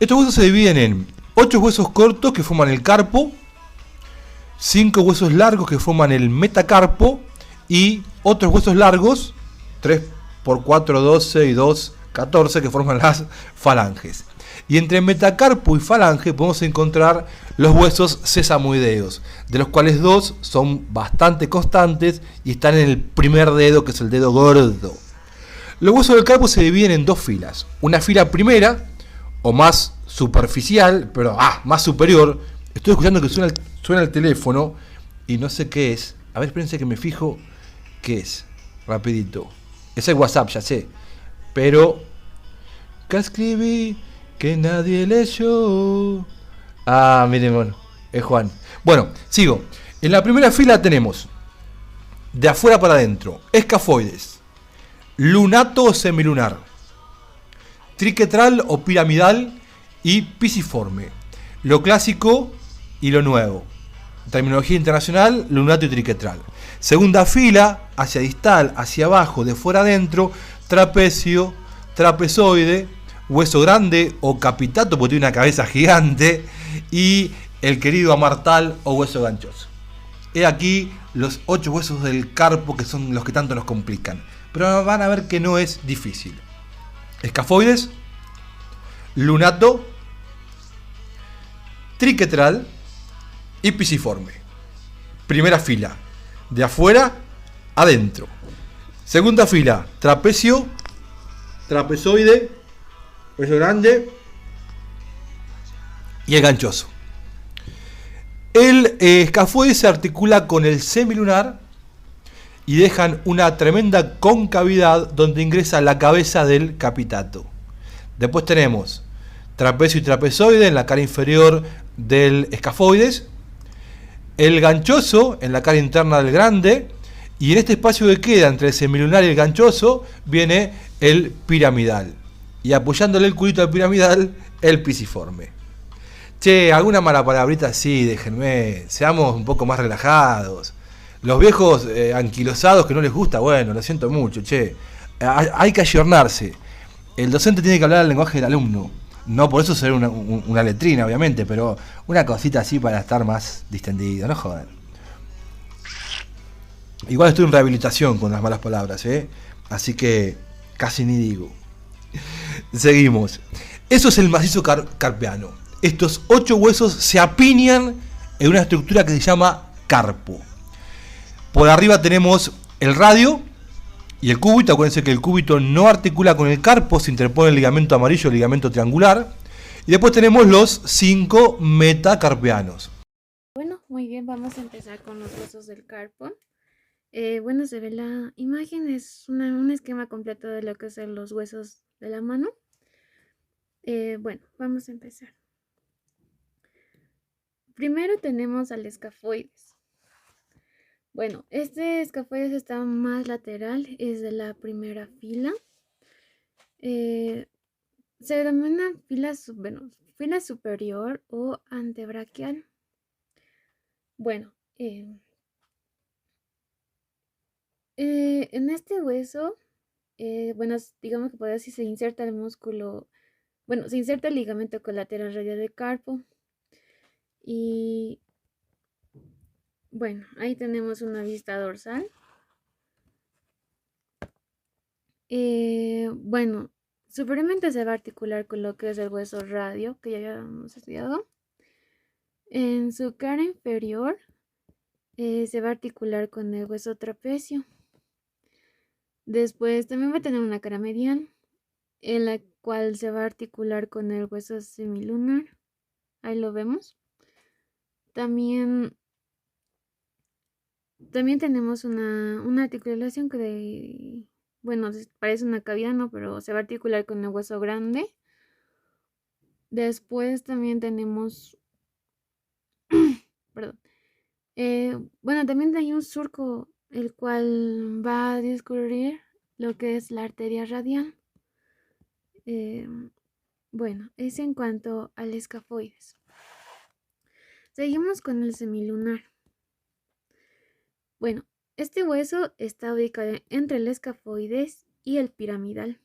Estos huesos se dividen en 8 huesos cortos que forman el carpo, 5 huesos largos que forman el metacarpo y otros huesos largos, 3 por 4, 12 y 2, 14, que forman las falanges. Y entre metacarpo y falange podemos encontrar los huesos sesamoideos, de los cuales 2 son bastante constantes y están en el primer dedo, que es el dedo gordo. Los huesos del carpo se dividen en 2 filas. Una fila primera, o más superficial, pero más superior. Estoy escuchando que suena el teléfono y no sé qué es. A ver, espérense que me fijo qué es. Rapidito. Es el WhatsApp, ya sé. Pero que escribí que nadie leyó. Miren, bueno, es Juan. Bueno, sigo. En la primera fila tenemos, de afuera para adentro, escafoides, lunato o semilunar, triquetral o piramidal y pisiforme. Lo clásico y lo nuevo. Terminología internacional, lunato y triquetral. Segunda fila, hacia distal, hacia abajo, de fuera adentro, trapecio, trapezoide, hueso grande o capitato, porque tiene una cabeza gigante, y el querido amartal o hueso ganchoso. He aquí los 8 huesos del carpo, que son los que tanto nos complican. Pero van a ver que no es difícil. Escafoides, lunato, triquetral y pisiforme. Primera fila, de afuera adentro. Segunda fila, trapecio, trapezoide, hueso grande y el ganchoso. El escafoide se articula con el semilunar y dejan una tremenda concavidad donde ingresa la cabeza del capitato. Después tenemos trapecio y trapezoide en la cara inferior del escafoides, el ganchoso en la cara interna del grande, y en este espacio que queda entre el semilunar y el ganchoso viene el piramidal, y apoyándole el culito al piramidal, el pisiforme. Che, alguna mala palabrita sí, déjenme, seamos un poco más relajados. Los viejos anquilosados que no les gusta, bueno, lo siento mucho, che. Hay que ayornarse. El docente tiene que hablar el lenguaje del alumno. No por eso ser una letrina, obviamente, pero una cosita así para estar más distendido, no jodan. Igual estoy en rehabilitación con las malas palabras, así que casi ni digo. Seguimos. Eso es el macizo carpiano. Estos 8 huesos se apiñan en una estructura que se llama carpo. Por arriba tenemos el radio y el cúbito. Acuérdense que el cúbito no articula con el carpo, se interpone el ligamento amarillo, el ligamento triangular. Y después tenemos los 5 metacarpianos. Bueno, muy bien, vamos a empezar con los huesos del carpo. Bueno, se ve la imagen, es un esquema completo de lo que son los huesos de la mano. Bueno, vamos a empezar. Primero tenemos al escafoides. Bueno, este escafoides está más lateral, es de la primera fila. Se denomina fila superior o antebraquial. Bueno, en este hueso, digamos que podría decir se inserta el músculo, se inserta el ligamento colateral radial del carpo. Y bueno, ahí tenemos una vista dorsal. Bueno, superiormente se va a articular con lo que es el hueso radio, que ya habíamos estudiado. En su cara inferior se va a articular con el hueso trapecio. Después también va a tener una cara medial, en la cual se va a articular con el hueso semilunar. Ahí lo vemos. También tenemos una articulación parece una cavidad, ¿no? Pero se va a articular con el hueso grande. Después también tenemos, perdón, también hay un surco el cual va a discurrir lo que es la arteria radial. Es en cuanto al escafoides. Seguimos con el semilunar. Bueno, este hueso está ubicado entre el escafoides y el piramidal.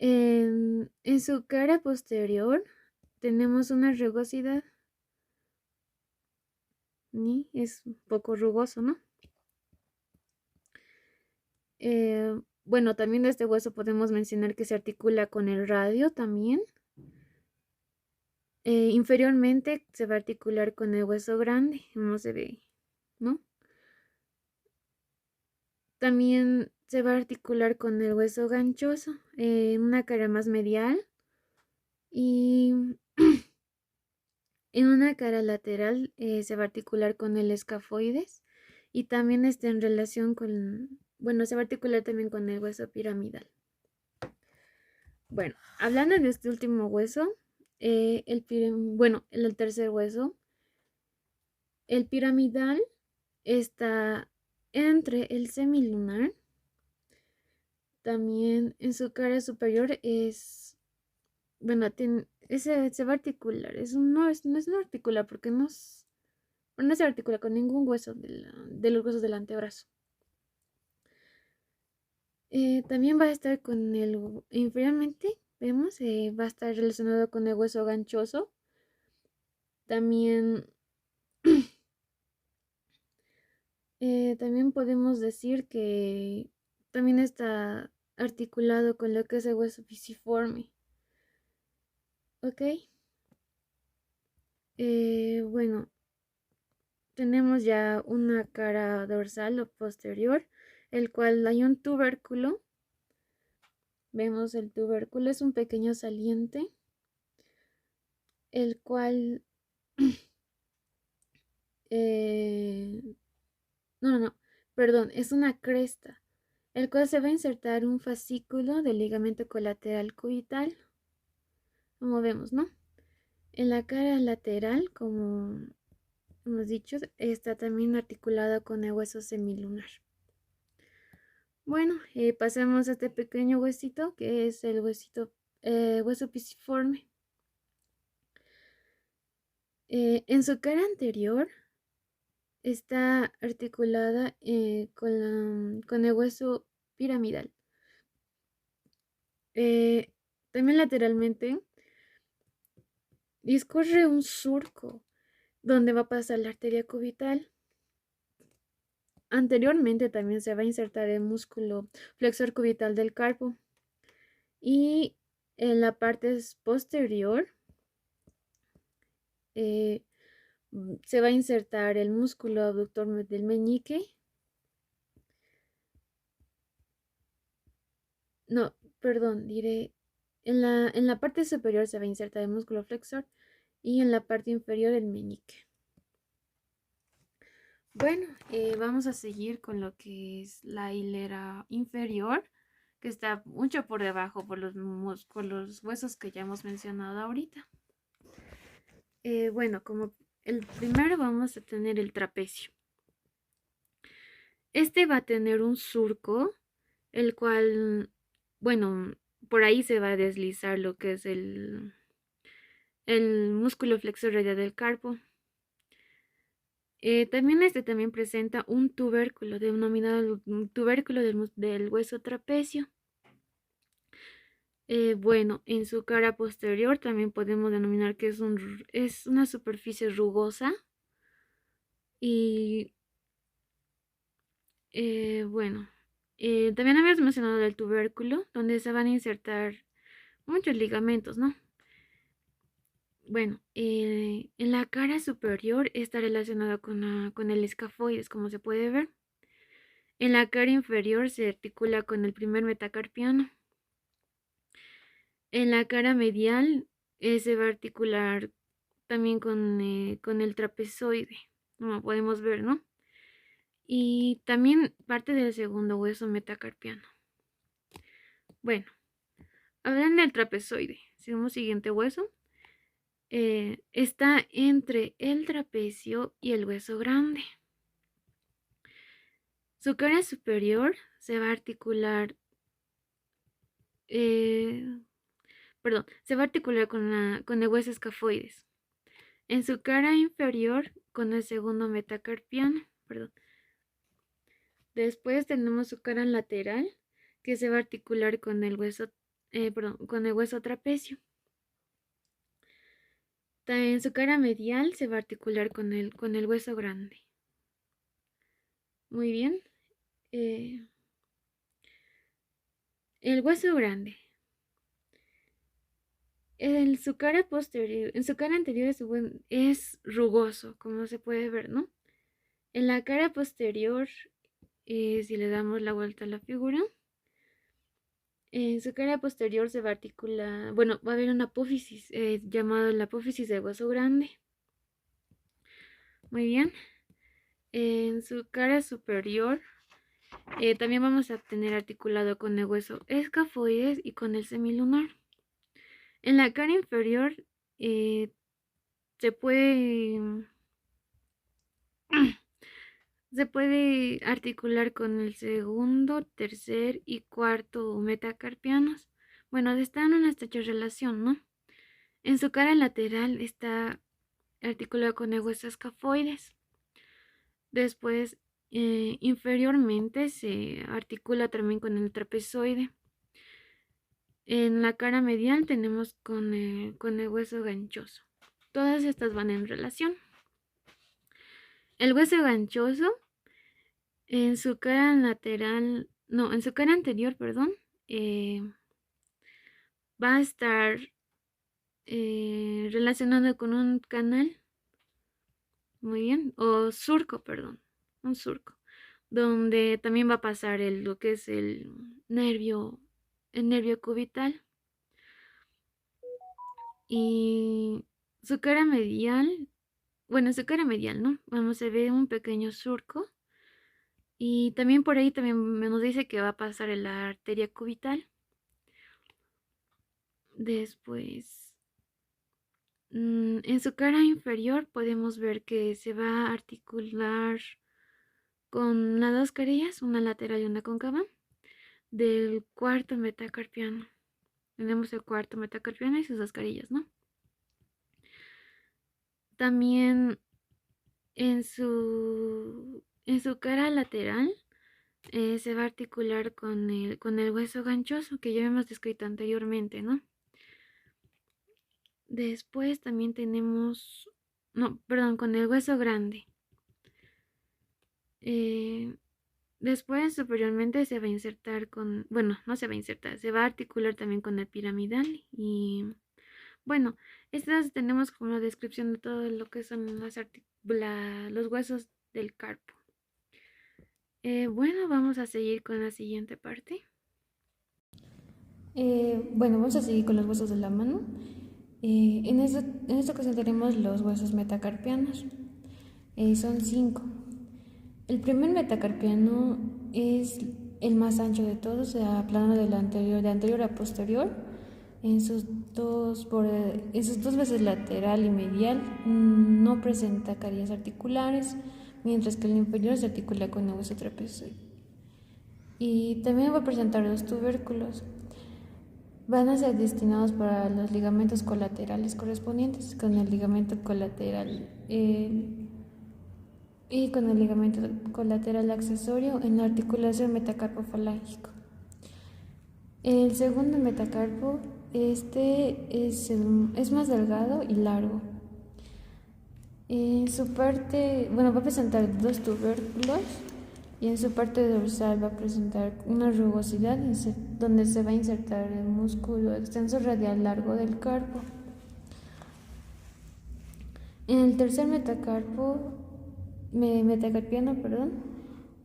En su cara posterior tenemos una rugosidad, ni es un poco rugoso, ¿no? Bueno, también de este hueso podemos mencionar que se articula con el radio también. Inferiormente se va a articular con el hueso grande, como se ve, ¿no? También se va a articular con el hueso ganchoso, una cara más medial y en una cara lateral se va a articular con el escafoides y también está en relación con, bueno, se va a articular también con el hueso piramidal. Bueno, hablando de este último hueso, bueno, el tercer hueso, el piramidal está entre el semilunar. También en su cara superior es, bueno, ese se va a articular. No es articular porque no se articula con ningún hueso de los huesos del antebrazo. También va a estar con inferiormente, vemos, va a estar relacionado con el hueso ganchoso. También, también podemos decir que también está articulado con lo que es el hueso pisiforme. ¿Ok? Bueno, tenemos ya una cara dorsal o posterior, el cual hay un tubérculo. Vemos el tubérculo, es un pequeño saliente, el cual, eh, no, perdón, es una cresta, el cual se va a insertar un fascículo del ligamento colateral cubital, como vemos, ¿no? En la cara lateral, como hemos dicho, está también articulada con el hueso semilunar. Bueno, pasemos a este pequeño huesito que es el hueso pisiforme. En su cara anterior está articulada con el hueso piramidal. Eh, También lateralmente discurre un surco donde va a pasar la arteria cubital. Anteriormente también se va a insertar el músculo flexor cubital del carpo. Y en la parte posterior eh, se va a insertar el músculo abductor del meñique. No, perdón, diré. En la parte superior se va a insertar el músculo flexor y en la parte inferior el meñique. Bueno, vamos a seguir con lo que es la hilera inferior, que está mucho por debajo por los huesos que ya hemos mencionado ahorita. Bueno, como el primero vamos a tener el trapecio. Este va a tener un surco, el cual, bueno, por ahí se va a deslizar lo que es el músculo flexor radial del carpo. También presenta un tubérculo, denominado un tubérculo del hueso trapecio. Bueno, en su cara posterior también podemos denominar que es una superficie rugosa. Y bueno, también habíamos mencionado el tubérculo, donde se van a insertar muchos ligamentos, ¿no? Bueno, en la cara superior está relacionado con el escafoides, como se puede ver. En la cara inferior se articula con el primer metacarpiano. En la cara medial se va a articular también con el trapezoide, como podemos ver, ¿no? Y también parte del segundo hueso metacarpiano. Bueno, hablando del trapezoide, seguimos siguiente hueso. Está entre el trapecio y el hueso grande. Su cara superior se va a articular, se va a articular con el hueso escafoides. En su cara inferior con el segundo metacarpiano, perdón. Después tenemos su cara lateral que se va a articular con el hueso con el hueso trapecio. En su cara medial se va a articular con el hueso grande. Muy bien. El hueso grande. En su cara posterior, en su cara anterior es rugoso, como se puede ver, ¿no? En la cara posterior, si le damos la vuelta a la figura, en su cara posterior se va a articular, bueno, va a haber una apófisis, llamado la apófisis del hueso grande. Muy bien. En su cara superior, también vamos a tener articulado con el hueso escafoides y con el semilunar. En la cara inferior se puede se puede articular con el segundo, tercer y cuarto metacarpianos. Bueno, están en una estrecha relación, ¿no? En su cara lateral está articulado con el hueso escafoides. Después, inferiormente se articula también con el trapezoide. En la cara medial tenemos con el hueso ganchoso. Todas estas van en relación. El hueso ganchoso en su cara lateral, no, en su cara anterior, perdón, va a estar relacionado con un canal, muy bien, o surco, perdón, un surco, donde también va a pasar lo que es el nervio cubital. Y su cara medial, bueno, su cara medial, ¿no? Vamos a ver un pequeño surco. Y también por ahí también nos dice que va a pasar en la arteria cubital. Después, en su cara inferior podemos ver que se va a articular con las dos carillas, una lateral y una cóncava, del cuarto metacarpiano. Tenemos el cuarto metacarpiano y sus dos carillas, ¿no? También en su cara lateral se va a articular con el hueso ganchoso que ya hemos descrito anteriormente, ¿no? Después también tenemos, no, perdón, con el hueso grande. Después, superiormente, se va a insertar bueno, no se va a insertar, se va a articular también con el piramidal. Y bueno, estas tenemos como una descripción de todo lo que son los huesos del carpo. Bueno, vamos a seguir con la siguiente parte. Bueno, vamos a seguir con los huesos de la mano. En esta ocasión tenemos los huesos metacarpianos. Son 5. El primer metacarpiano es el más ancho de todos, o sea, plano de anterior a posterior. En sus dos veces lateral y medial no presenta carillas articulares, mientras que el inferior se articula con el hueso trapezoide. Y también va a presentar dos tubérculos. Van a ser destinados para los ligamentos colaterales correspondientes, con el ligamento colateral y con el ligamento colateral accesorio en la articulación metacarpofalángico. El segundo metacarpo, es más delgado y largo. En su parte, va a presentar dos tubérculos y en su parte dorsal va a presentar una rugosidad donde se va a insertar el músculo extensor radial largo del carpo. En el tercer metacarpiano,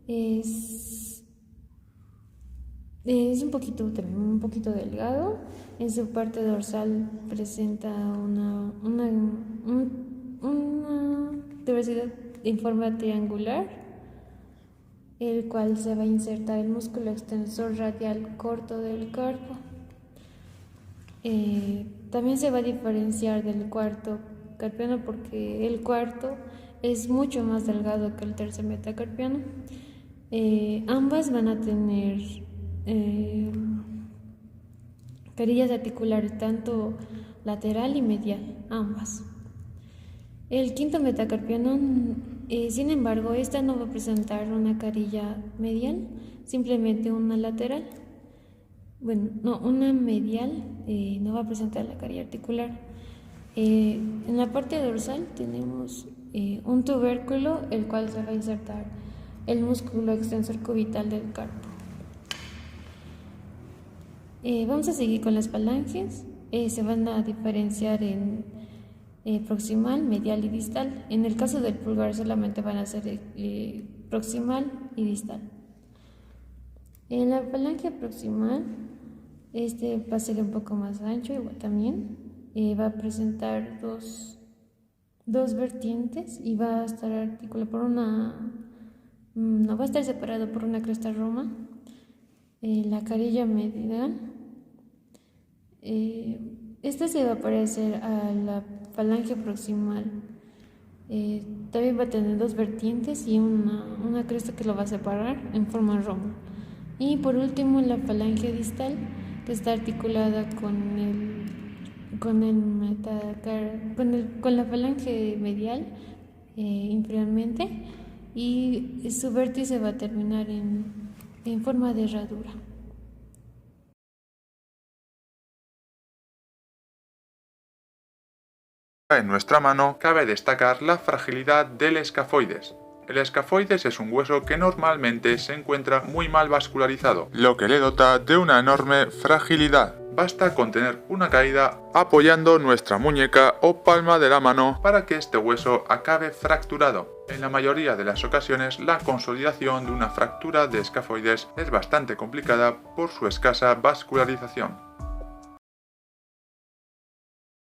es un poquito delgado. En su parte dorsal presenta una diversidad en forma triangular, el cual se va a insertar el músculo extensor radial corto del carpo. También se va a diferenciar del cuarto carpiano porque el cuarto es mucho más delgado que el tercer metacarpiano. Ambas van a tener carillas articulares tanto lateral y medial, ambas. El quinto metacarpiano, sin embargo, esta no va a presentar una carilla medial, simplemente una lateral. bueno, no, una medial no va a presentar la carie articular. En la parte dorsal tenemos un tubérculo, el cual se va a insertar el músculo extensor cubital del carpo. Vamos a seguir con las falanges. Se van a diferenciar en proximal, medial y distal. En el caso del pulgar solamente van a ser proximal y distal. En la falange proximal, va a ser un poco más ancho, igual también. Va a presentar dos vertientes y va a estar articulado por no va a estar separado por una cresta roma. La carilla medial, esta se va a parecer a la falange proximal. También va a tener dos vertientes y una cresta que lo va a separar en forma roma. Y por último, la falange distal, que está articulada con la falange medial inferiormente, y su vértice va a terminar en forma de herradura. En nuestra mano cabe destacar la fragilidad del escafoides. El escafoides es un hueso que normalmente se encuentra muy mal vascularizado, lo que le dota de una enorme fragilidad. Basta con tener una caída apoyando nuestra muñeca o palma de la mano para que este hueso acabe fracturado. En la mayoría de las ocasiones, la consolidación de una fractura de escafoides es bastante complicada por su escasa vascularización.